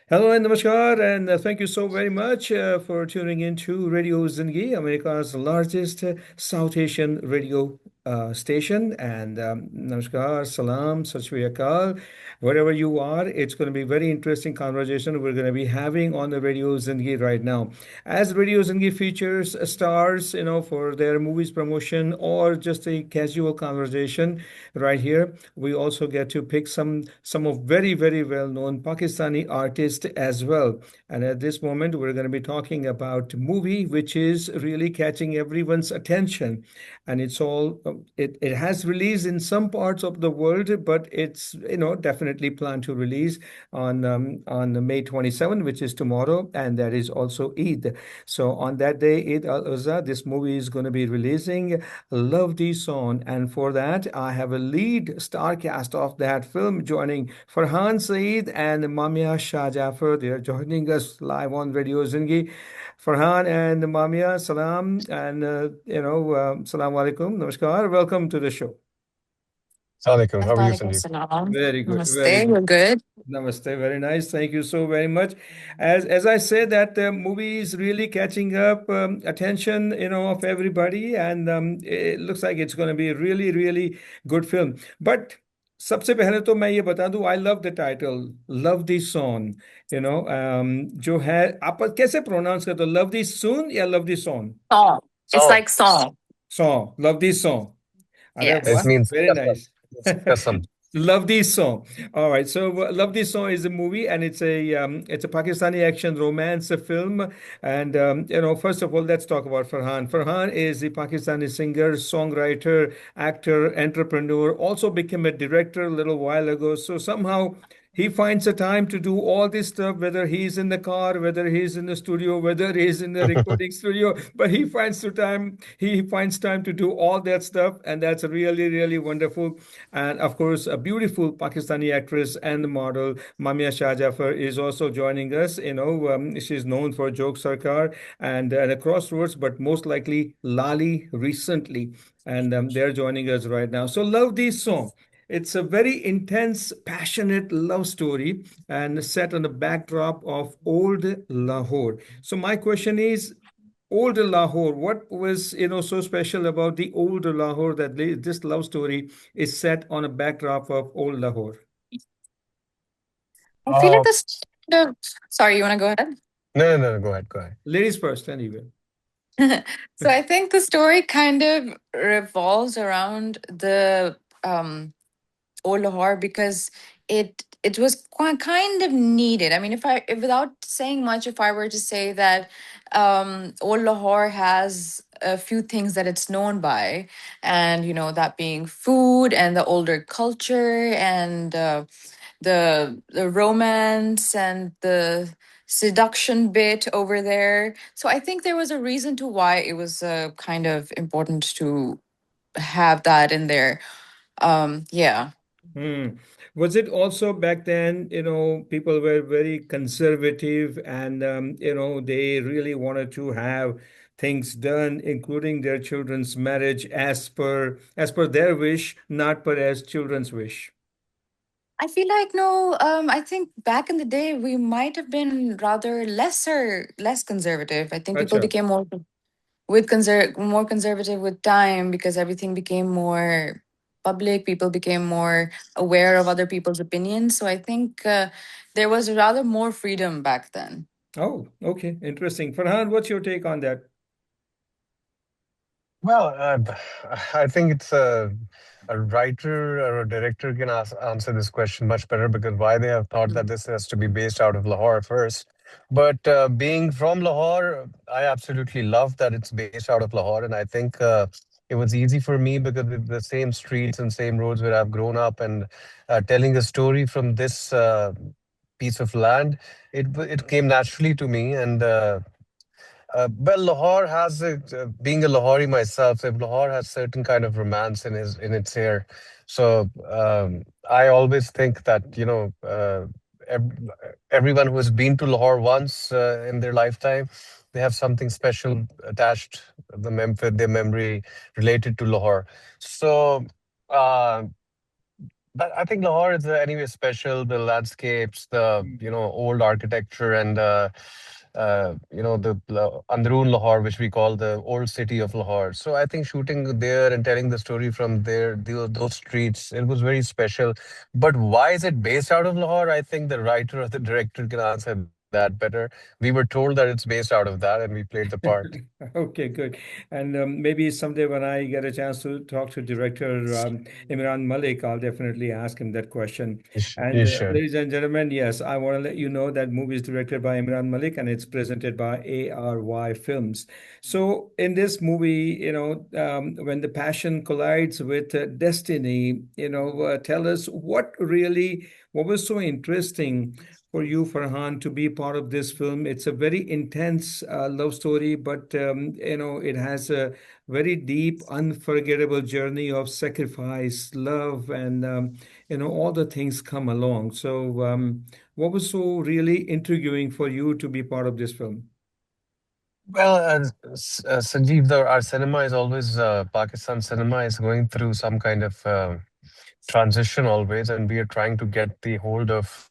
Hello and namaskar, and thank you so very much for tuning in to Radio Zindagi, America's largest South Asian radio station. And namaskar, salam, sat shri akal, wherever you are. It's going to be very interesting conversation we're going to be having on the Radio Zindagi right now. As Radio Zindagi features stars, for their movies promotion or just a casual conversation right here, we also get to pick some of very well known Pakistani artists as well. And at this moment, we're going to be talking about movie which is really catching everyone's attention, and it has released in some parts of the world, but it's definitely planned to release on May 27, which is tomorrow, and that is also Eid. So on that day, Eid al-Azha, this movie is going to be releasing Love Di Saun, and for that, I have a lead star cast of that film joining Farhan Saeed and Manya Shahjafar. They are joining us live on Radio Zindagi. Farhan and Manya, salam, and salam alaikum, namaskar. Welcome to the show. Assalamualaikum. How are you, Assalamualaikum Sandeep? salam. Very good, very Namaste, we're good. good. Namaste, very nice. Thank you so very much. As I said, that movie is really catching up attention, of everybody, and it looks like it's going to be a really good film. But सबसे पहले तो मैं ये बता दूं, I love the title, love the song, जो है, आप कैसे प्रोनाउंस करते हो, लव दी सून या love the song? Song. It's Oh, like song. Song, love the song. अरे it Yes. वाह, means very kasam. nice. It's kasam. Love This Song. All right, so Love This Song is a movie, and it's a Pakistani action romance film. And first of all, let's talk about Farhan. Farhan is a Pakistani singer, songwriter, actor, entrepreneur. Also became a director a little while ago. So somehow he finds the time to do all this stuff, whether he's in the car, whether he's in the studio, whether he's in the recording studio. But he finds time to do all that stuff, and that's really wonderful. And of course, a beautiful Pakistani actress and model, Mamia Shahjafar, is also joining us. She's known for Joke Sarkar and a Crossroads, but most likely Lali recently. And they're joining us right now. So, love this song. It's a very intense, passionate love story and set on the backdrop of old Lahore. So, my question is, old Lahore, what was so special about the old Lahore that this love story is set on a backdrop of old Lahore? I feel like Uh, this kind of, sorry, you want to go ahead? no. Go ahead. Go ahead. Ladies first, anyway. So I think the story kind of revolves around the old Lahore because it was kind of needed. I mean, if without saying much, if I were to say that old Lahore has a few things that it's known by, and that being food and the older culture and the romance and the seduction bit over there. So I think there was a reason to why it was kind of important to have that in there. Yeah. Hmm. Was it also back then, people were very conservative and, they really wanted to have things done, including their children's marriage as per their wish, not per as children's wish. I feel like no, I think back in the day we might have been rather less conservative. I think people Acha. became more conservative with time because everything became more public. People became more aware of other people's opinions. So I think there was rather more freedom back then. Oh, okay. Interesting. Farhan, what's your take on that? Well, I think it's a writer or a director can answer this question much better because why they have thought that Mm. this has to be based out of Lahore first. But being from Lahore, I absolutely love that it's based out of Lahore, and I think it was easy for me because it's the same streets and same roads where I've grown up, and telling a story from this piece of land, it came naturally to me, and. Well, Lahore has being a Lahori myself, so Lahore has certain kind of romance in its air. So I always think that ev- everyone who has been to Lahore once in their lifetime, they have something special attached with their memory related to Lahore. So. Uh, But I think Lahore is anyway special. The landscapes, the old architecture, and the Androon Lahore, which we call the old city of Lahore. So I think shooting there and telling the story from there, those streets, it was very special. But why is it based out of Lahore? I think the writer or the director can answer that better. We were told that it's based out of that, and we played the part. Okay, good. And maybe someday when I get a chance to talk to director Imran Malik, I'll definitely ask him that question. And You should. ladies and gentlemen, yes, I want to let you know that movie is directed by Imran Malik and it's presented by ARY Films. So in this movie, when the passion collides with destiny, tell us what was so interesting for you, Farhan, to be part of this film. It's a very intense love story, but it has a very deep, unforgettable journey of sacrifice, love, and all the things come along. So, what was so really intriguing for you to be part of this film? Well, Sanjeev, our cinema is always Pakistan cinema is going through some kind of transition always, and we are trying to get the hold of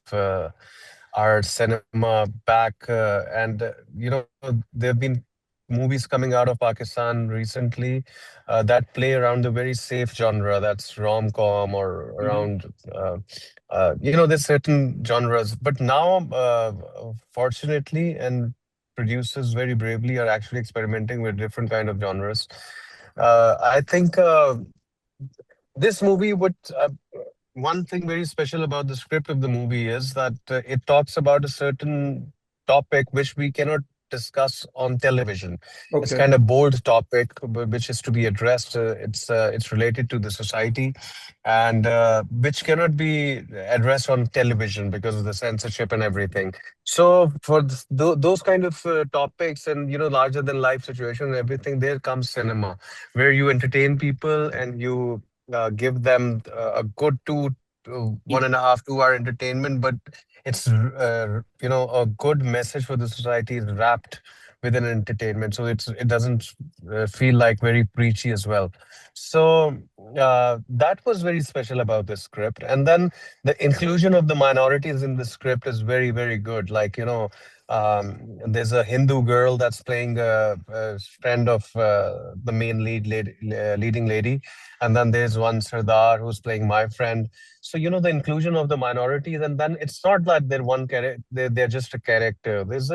our cinema back. And there have been movies coming out of Pakistan recently that play around the very safe genre, that's rom-com or Hmm. around. There's certain genres, but now, fortunately, and producers very bravely are actually experimenting with different kind of genres. I think this movie would one thing very special about the script of the movie is that it talks about a certain topic which we cannot discuss on television. It's Okay. kind of bold topic which is to be addressed. It's related to the society, and which cannot be addressed on television because of the censorship and everything. So for those kind of topics and larger than life situation and everything, there comes cinema, where you entertain people and you give them a good 1.5 2 hour entertainment, but it's a good message for the society is wrapped within entertainment, so it doesn't feel like very preachy as well. So that was very special about this script, and then the inclusion of the minorities in the script is very very good. Like there's a Hindu girl that's playing a friend of the main leading lady, and then there's one Sardar who's playing my friend. So the inclusion of the minorities, and then it's not that they're one character; they're just a character. There's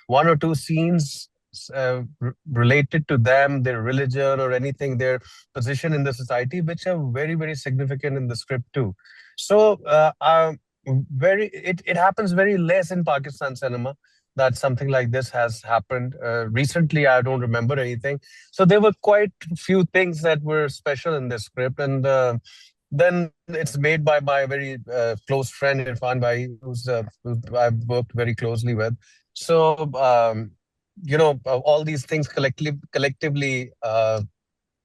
one or two scenes related to them, their religion or anything, their position in the society, which are very very significant in the script too. So it happens very less in Pakistan cinema that something like this has happened. Recently, I don't remember anything. So there were quite a few things that were special in this script, and then it's made by my very close friend Irfan Bhai, who I've worked very closely with. So all these things collectively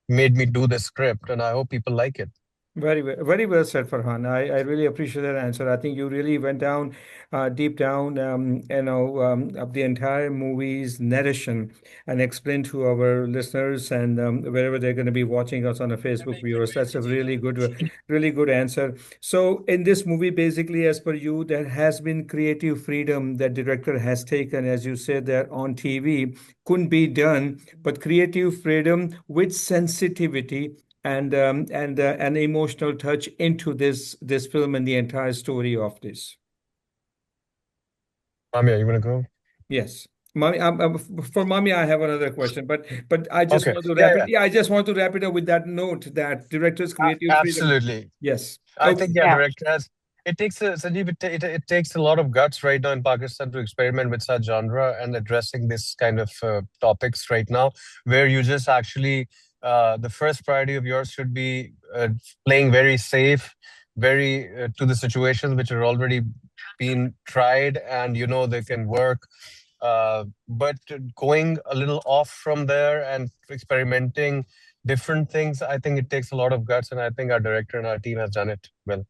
made me do the script, and I hope people like it. Very well said, Farhan. I really appreciate that answer. I think you really went down deep down, of the entire movie's narration and explained to our listeners and wherever they're going to be watching us on a Facebook viewers. That's a really good answer. So, in this movie, basically, as per you, there has been creative freedom that director has taken, as you said, that on TV couldn't be done, but creative freedom with sensitivity and an emotional touch into this film and the entire story of this. Amia, you want to go? Yes. Mommy, for mommy, I have another question, but I just Okay. want to Yeah, wrap it. yeah. Yeah, I just want to wrap it up with that note that director's creative freedom. Absolutely. Yes. I Okay. think yeah, Yeah. director has. It takes Sanjeev. It takes a lot of guts right now in Pakistan to experiment with such genre and addressing this kind of topics right now, where you just actually the first priority of yours should be playing very safe, very to the situations which are already been tried and they can work. But going a little off from there and experimenting different things, I think it takes a lot of guts, and I think our director and our team has done it well.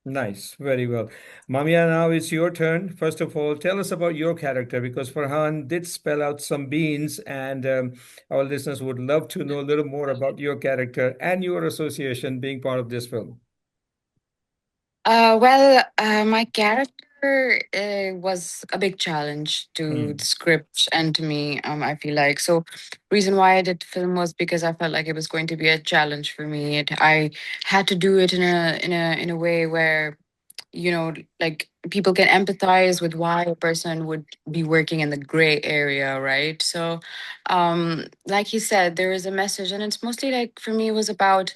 Nice. Very well. Mamia, now it's your turn. First of all, tell us about your character because Farhan did spell out some beans, and our listeners would love to know a little more about your character and your association being part of this film. My character was a big challenge to the Hmm. script and to me. I feel like so. Reason why I did film was because I felt like it was going to be a challenge for me. I had to do it in a way where like people can empathize with why a person would be working in the gray area, right? So, like he said, there is a message, and it's mostly like for me, it was about,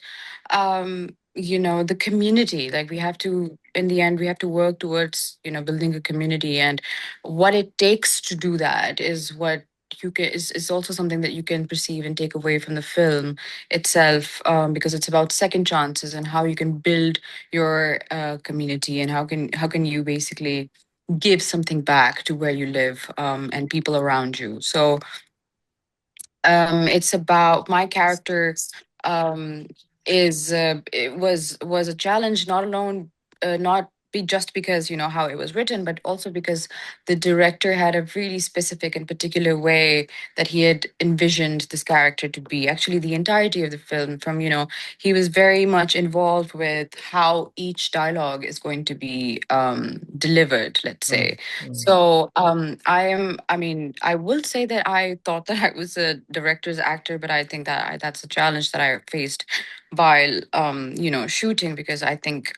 the community. Like we have to, in the end, we have to work towards, building a community, and what it takes to do that is what you can is also something that you can perceive and take away from the film itself, because it's about second chances and how you can build your community and how can you basically give something back to where you live, and people around you. So it's about my character, um, is it was a challenge, not alone, not be just because how it was written, but also because the director had a really specific and particular way that he had envisioned this character to be. Actually, the entirety of the film, from he was very much involved with how each dialogue is going to be delivered, let's Hmm. say. Hmm. So I mean, I will say that I thought that I was a director's actor, but I think that that's a challenge that I faced while shooting, because I think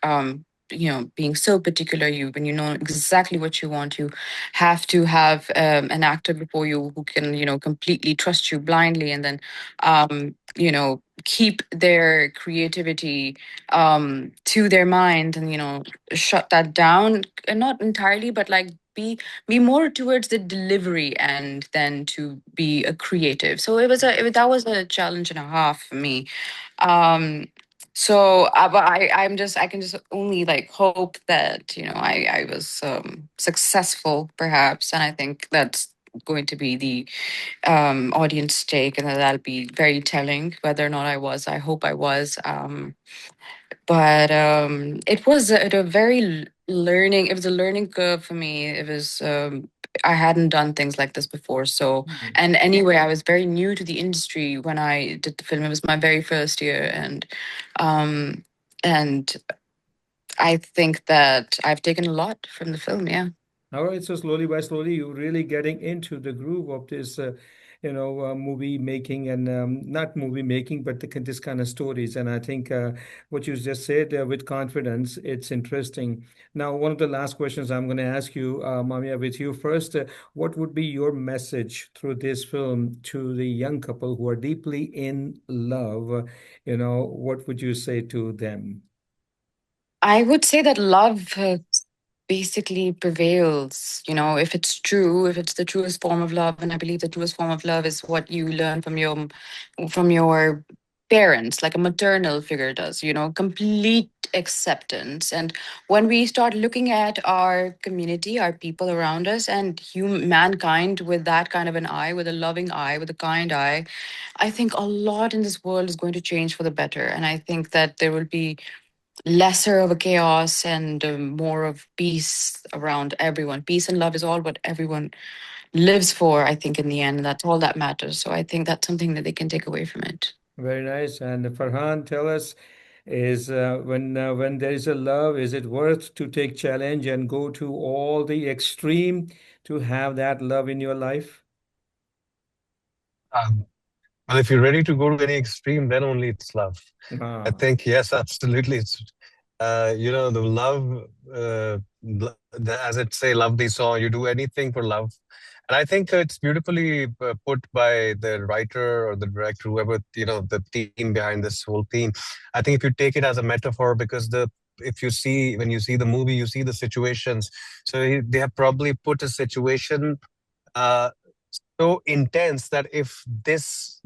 being so particular, when you know exactly what you want, you have to have an actor before you who can completely trust you blindly, and then keep their creativity to their mind, and shut that down, not entirely, but like be more towards the delivery and then to be a creative. So that was a challenge and a half for me. um so but I can just only like hope that I was successful, perhaps, and I think that's going to be the audience take, and that'll be very telling whether or not I hope I was. But it was a very learning. It was a learning curve for me. It was I hadn't done things like this before. So, Hmm. and anyway, I was very new to the industry when I did the film. It was my very first year, um, and I think that I've taken a lot from the film. Yeah. All right, so slowly by slowly, you're really getting into the groove of this, movie making and not movie making, but this kind of stories. And I think what you just said with confidence, it's interesting. Now, one of the last questions I'm going to ask you, Mamia, with you first, what would be your message through this film to the young couple who are deeply in love? What would you say to them? I would say that love basically prevails. If it's true, if it's the truest form of love, and I believe the truest form of love is what you learn from your parents, like a maternal figure does. Complete acceptance. And when we start looking at our community, our people around us, and mankind with that kind of an eye, with a loving eye, with a kind eye, I think a lot in this world is going to change for the better. And I think that there will be lesser of a chaos and more of peace around everyone. Peace and love is all what everyone lives for, I think, in the end. And that's all that matters. So I think that's something that they can take away from it. Very nice. And Farhan, tell us, is when there is a love, is it worth to take challenge and go to all the extreme to have that love in your life? Um, well, if you're ready to go to any extreme, then only it's love. I Ah, think yes, absolutely. It's the love, as it say, love thee saw. You do anything for love, and I think it's beautifully put by the writer or the director, whoever the team behind this whole theme. I think if you take it as a metaphor, because the if you see when you see the movie, you see the situations. So they have probably put a situation. Uh, so intense that if this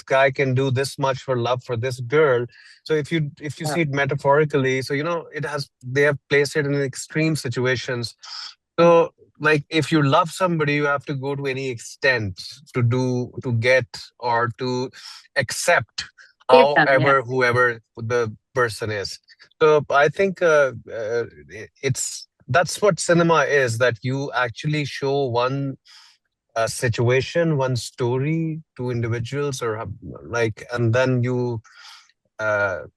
guy can do this much for love for this girl, so if you Yeah. see it metaphorically, so it has they have placed it in extreme situations. So like if you love somebody, you have to go to any extent to get or to accept Save them, yeah. however whoever the person is. So I think it's that's what cinema is, that you actually show one situation, one story to individuals, or like, and then you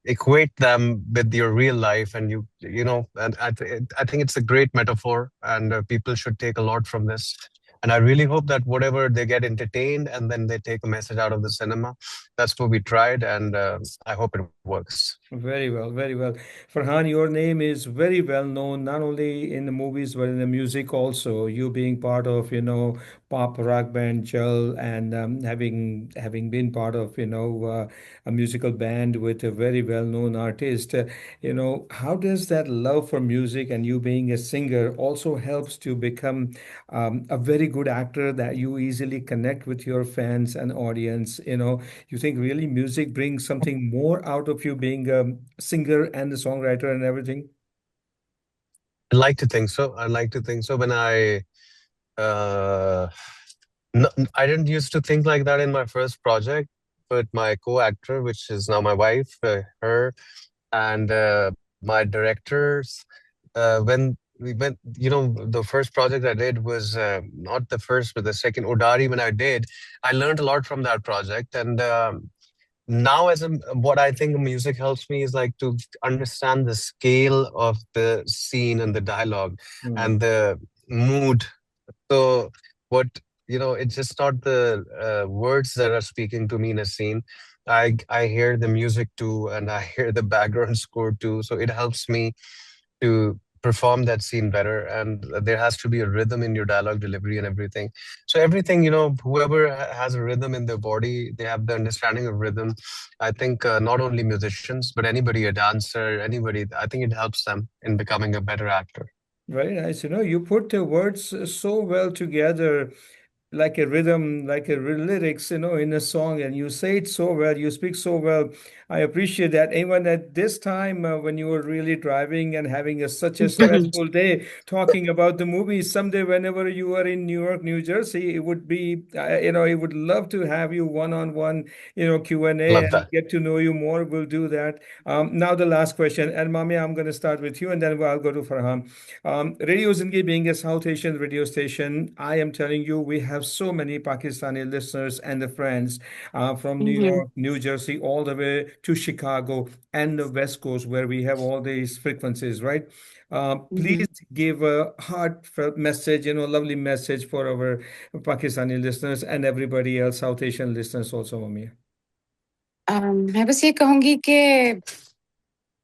equate them with your real life, and and I think it's a great metaphor, and people should take a lot from this. And I really hope that whatever they get entertained and then they take a message out of the cinema. That's what we tried, and I hope it works. Very well, very well. Farhan, your name is very well known, not only in the movies, but in the music also. You being part of, pop rock band Jal, and having been part of, a musical band with a very well-known artist. How does that love for music and you being a singer also helps to become a very good actor that you easily connect with your fans and audience? You think really music brings something more out of you being a singer and a songwriter and everything? I like to think so. I like to think so. When uh, I didn't used to think like that in my first project, but my co-actor, which is now my wife, her and my directors, when we went, the first project I did was not the first, but the second Udari. When I did, I learned a lot from that project, and now what I think music helps me is like to understand the scale of the scene and the dialogue Hmm. and the mood. So what it's just not the words that are speaking to me in a scene. I hear the music too, and I hear the background score too. So it helps me to perform that scene better. And there has to be a rhythm in your dialogue delivery and everything. So everything, whoever has a rhythm in their body, they have the understanding of rhythm. I think not only musicians, but anybody, a dancer, anybody, I think it helps them in becoming a better actor. Very nice. You put the words so well together, like a rhythm, like lyrics, in a song, and you say it so well, you speak so well. I appreciate that. Even at this time, when you were really driving and having such a stressful day, talking about the movies, someday, whenever you are in New York, New Jersey, it would be, I would love to have you one-on-one, Q&A Love and that. get to know you more. We'll do that. Now, the last question, and Mami, I'm going to start with you, and then I'll go to Farhan. Radio Zindagi being a South Asian radio station, I am telling you, we have so many Pakistani listeners and the friends from New Mhm. York, New Jersey, all the way to Chicago and the West Coast, where we have all these frequencies, right? Please Mhm. give a heartfelt message, lovely message for our Pakistani listeners and everybody else, South Asian listeners also, Mami. मैं बस ये कहूँगी कि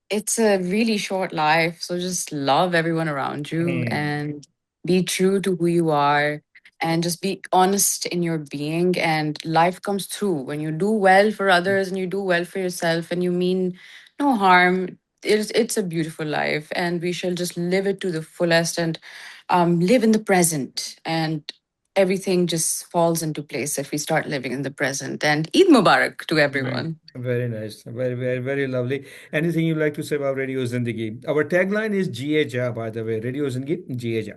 it's a really short life, so just love everyone around you Hmm. and be true to who you are and just be honest in your being, and life comes through when you do well for others and you do well for yourself and you mean no harm. It's a beautiful life, and we shall just live it to the fullest and live in the present, and everything just falls into place if we start living in the present. And Eid Mubarak to Right. everyone. Very nice. Very, very, very lovely. Anything you'd like to say about Radio Zindagi? Our tagline is Jiye Ja, by the way. Radio Zindagi, Jiye Ja.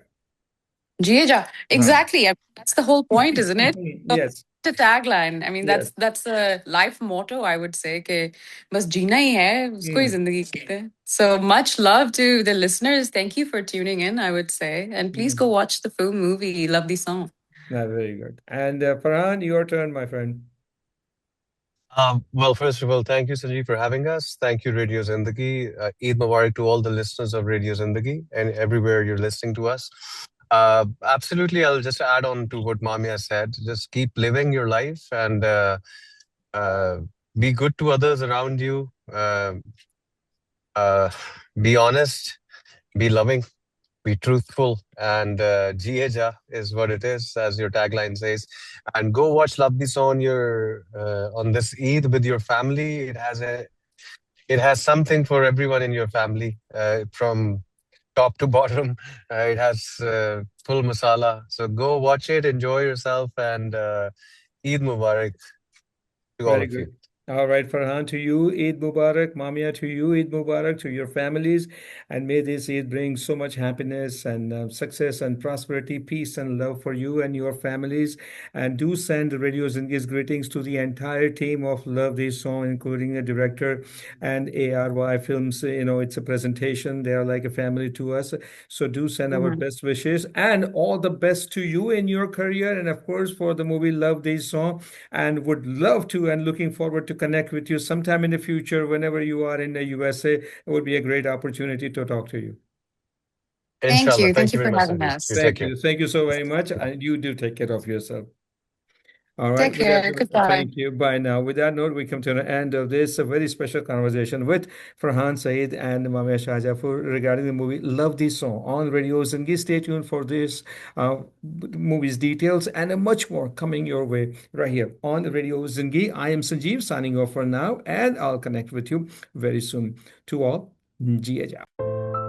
Jia, Huh. exactly. I mean, that's the whole point, isn't it? So Yes. the tagline. I mean, Yes. that's a life motto, I would say. कि बस जीना ही है, उसको ही Hmm. जिंदगी कहते हैं. So much love to the listeners. Thank you for tuning in, I would say, and please go Hmm. watch the full movie. Love the song. Very good. And Farhan, your turn, my friend. Well, first of all, thank you, Sanjeev, for having us. Thank you, Radio Zindagi. Eid Mubarak to all the listeners of Radio Zindagi and everywhere you're listening to us. Absolutely, I'll just add on to what Mamia said. Just keep living your life and uh, be good to others around you. Uh, be honest, be loving, be truthful, and Jieja is what it is, as your tagline says. And go watch Love Di Sou on this Eid with your family. It has something for everyone in your family, from top to bottom. It has full masala. So go watch it, enjoy yourself, and Eid Mubarak to all Very of you. good. All right, Farhan, to you, Eid Mubarak. Mamia, to you, Eid Mubarak, to your families. And may this Eid bring so much happiness and success and prosperity, peace and love for you and your families. And do send Radio Zingi's greetings to the entire team of Love Di Sou, including the director and ARY Films. It's a presentation. They are like a family to us. So do send our Mhm. best wishes and all the best to you in your career. And of course, for the movie Love Di Sou, and would love to and looking forward to connect with you sometime in the future. Whenever you are in the USA, it would be a great opportunity to talk to you. Thank Inshallah. you. Thank Thank you you very for much, having Sanjeev. You us. take care. Thank you so very much, and you do take care of yourself. All right. Take care. Goodbye. Thank you. Bye now. With that note, we come to the end of this very special conversation with Farhan Saeed and Manya Shahjafar regarding the movie Love Di Sou on Radio Zindagi. Stay tuned for this movie's details and much more coming your way right here on Radio Zindagi. I am Sanjeev signing off for now, and I'll connect with you very soon. To all, Ji Ajab.